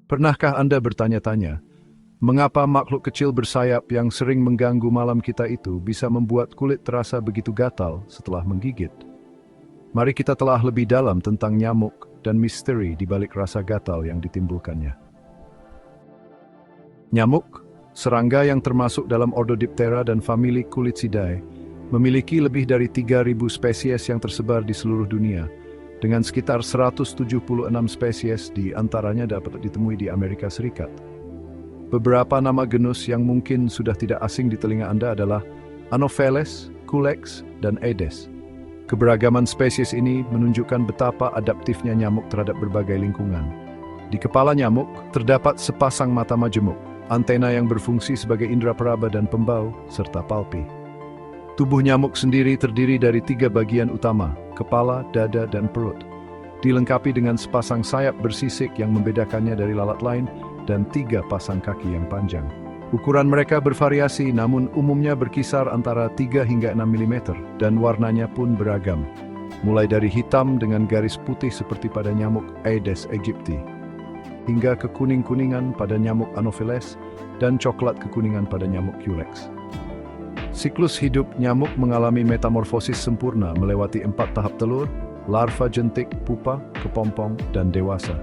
Pernahkah Anda bertanya-tanya, mengapa makhluk kecil bersayap yang sering mengganggu malam kita itu bisa membuat kulit terasa begitu gatal setelah menggigit? Mari kita telah lebih dalam tentang nyamuk dan misteri di balik rasa gatal yang ditimbulkannya. Nyamuk, serangga yang termasuk dalam ordo Diptera dan famili Culicidae, memiliki lebih dari 3.000 spesies yang tersebar di seluruh dunia, dengan sekitar 176 spesies di antaranya dapat ditemui di Amerika Serikat. Beberapa nama genus yang mungkin sudah tidak asing di telinga Anda adalah Anopheles, Culex, dan Aedes. Keberagaman spesies ini menunjukkan betapa adaptifnya nyamuk terhadap berbagai lingkungan. Di kepala nyamuk terdapat sepasang mata majemuk, antena yang berfungsi sebagai indera peraba dan pembau, serta palpi. Tubuh nyamuk sendiri terdiri dari 3 bagian utama, kepala, dada, dan perut. Dilengkapi dengan sepasang sayap bersisik yang membedakannya dari lalat lain dan 3 pasang kaki yang panjang. Ukuran mereka bervariasi namun umumnya berkisar antara 3 hingga 6 mm dan warnanya pun beragam. Mulai dari hitam dengan garis putih seperti pada nyamuk Aedes aegypti, hingga kekuning-kuningan pada nyamuk Anopheles dan coklat kekuningan pada nyamuk Culex. Siklus hidup nyamuk mengalami metamorfosis sempurna melewati 4 tahap telur, larva jentik, pupa, kepompong, dan dewasa.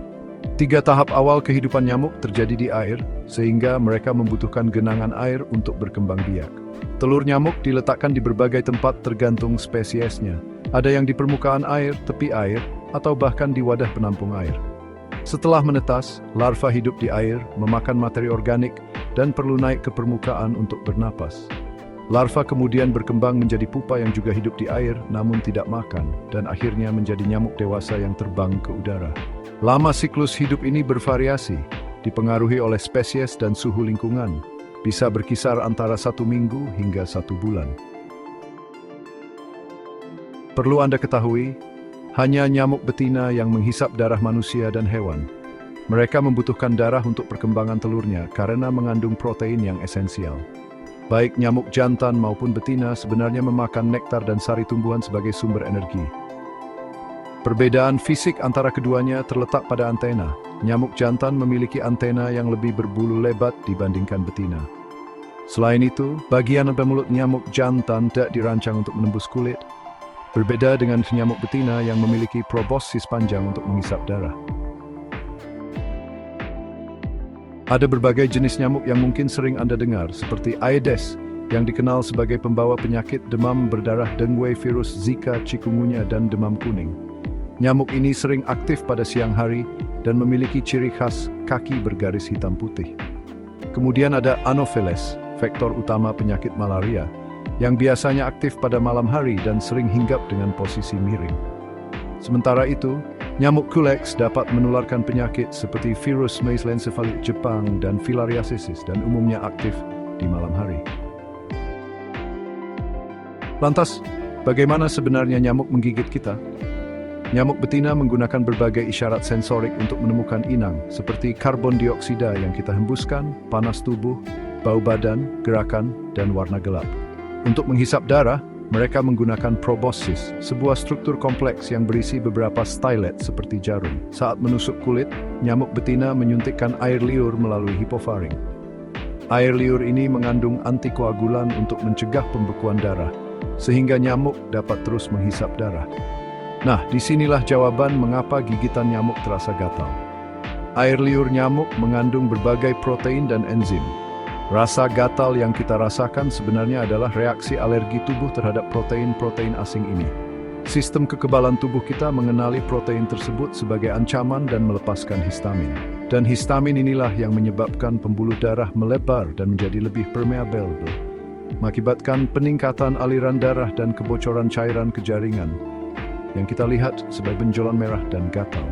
3 tahap awal kehidupan nyamuk terjadi di air, sehingga mereka membutuhkan genangan air untuk berkembang biak. Telur nyamuk diletakkan di berbagai tempat tergantung spesiesnya. Ada yang di permukaan air, tepi air, atau bahkan di wadah penampung air. Setelah menetas, larva hidup di air, memakan materi organik, dan perlu naik ke permukaan untuk bernapas. Larva kemudian berkembang menjadi pupa yang juga hidup di air, namun tidak makan, dan akhirnya menjadi nyamuk dewasa yang terbang ke udara. Lama siklus hidup ini bervariasi, dipengaruhi oleh spesies dan suhu lingkungan, bisa berkisar antara 1 minggu hingga 1 bulan. Perlu Anda ketahui, hanya nyamuk betina yang menghisap darah manusia dan hewan. Mereka membutuhkan darah untuk perkembangan telurnya karena mengandung protein yang esensial. Baik nyamuk jantan maupun betina sebenarnya memakan nektar dan sari tumbuhan sebagai sumber energi. Perbedaan fisik antara keduanya terletak pada antena. Nyamuk jantan memiliki antena yang lebih berbulu lebat dibandingkan betina. Selain itu, bagian pemulut nyamuk jantan tidak dirancang untuk menembus kulit, berbeda dengan nyamuk betina yang memiliki proboscis panjang untuk menghisap darah. Ada berbagai jenis nyamuk yang mungkin sering Anda dengar, seperti Aedes, yang dikenal sebagai pembawa penyakit demam berdarah dengue, virus Zika, chikungunya, dan demam kuning. Nyamuk ini sering aktif pada siang hari dan memiliki ciri khas kaki bergaris hitam putih. Kemudian ada Anopheles, vektor utama penyakit malaria, yang biasanya aktif pada malam hari dan sering hinggap dengan posisi miring. Sementara itu, nyamuk Culex dapat menularkan penyakit seperti virus measles-encephalitis Jepang dan filariasis dan umumnya aktif di malam hari. Lantas, bagaimana sebenarnya nyamuk menggigit kita? Nyamuk betina menggunakan berbagai isyarat sensorik untuk menemukan inang, seperti karbon dioksida yang kita hembuskan, panas tubuh, bau badan, gerakan, dan warna gelap. Untuk menghisap darah, mereka menggunakan proboscis, sebuah struktur kompleks yang berisi beberapa stylet seperti jarum. Saat menusuk kulit, nyamuk betina menyuntikkan air liur melalui hipofaring. Air liur ini mengandung antikoagulan untuk mencegah pembekuan darah, sehingga nyamuk dapat terus menghisap darah. Nah, disinilah jawaban mengapa gigitan nyamuk terasa gatal. Air liur nyamuk mengandung berbagai protein dan enzim. Rasa gatal yang kita rasakan sebenarnya adalah reaksi alergi tubuh terhadap protein-protein asing ini. Sistem kekebalan tubuh kita mengenali protein tersebut sebagai ancaman dan melepaskan histamin. Dan histamin inilah yang menyebabkan pembuluh darah melebar dan menjadi lebih permeabel, mengakibatkan peningkatan aliran darah dan kebocoran cairan ke jaringan, yang kita lihat sebagai benjolan merah dan gatal.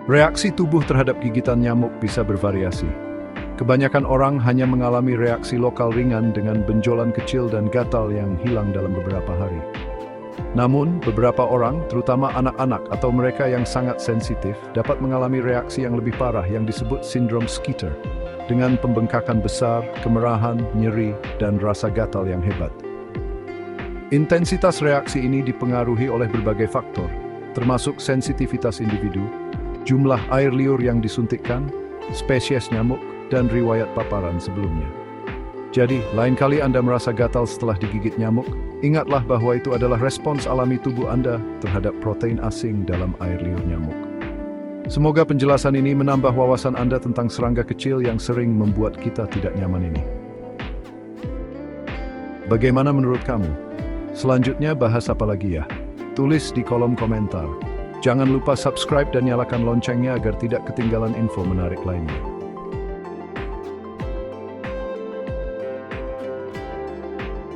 Reaksi tubuh terhadap gigitan nyamuk bisa bervariasi. Kebanyakan orang hanya mengalami reaksi lokal ringan dengan benjolan kecil dan gatal yang hilang dalam beberapa hari. Namun, beberapa orang, terutama anak-anak atau mereka yang sangat sensitif, dapat mengalami reaksi yang lebih parah yang disebut sindrom Skeeter, dengan pembengkakan besar, kemerahan, nyeri, dan rasa gatal yang hebat. Intensitas reaksi ini dipengaruhi oleh berbagai faktor, termasuk sensitivitas individu, jumlah air liur yang disuntikkan, spesies nyamuk, dan riwayat paparan sebelumnya. Jadi, lain kali Anda merasa gatal setelah digigit nyamuk, ingatlah bahwa itu adalah respons alami tubuh Anda terhadap protein asing dalam air liur nyamuk. Semoga penjelasan ini menambah wawasan Anda tentang serangga kecil yang sering membuat kita tidak nyaman ini. Bagaimana menurut kamu? Selanjutnya bahas apa lagi ya? Tulis di kolom komentar. Jangan lupa subscribe dan nyalakan loncengnya agar tidak ketinggalan info menarik lainnya.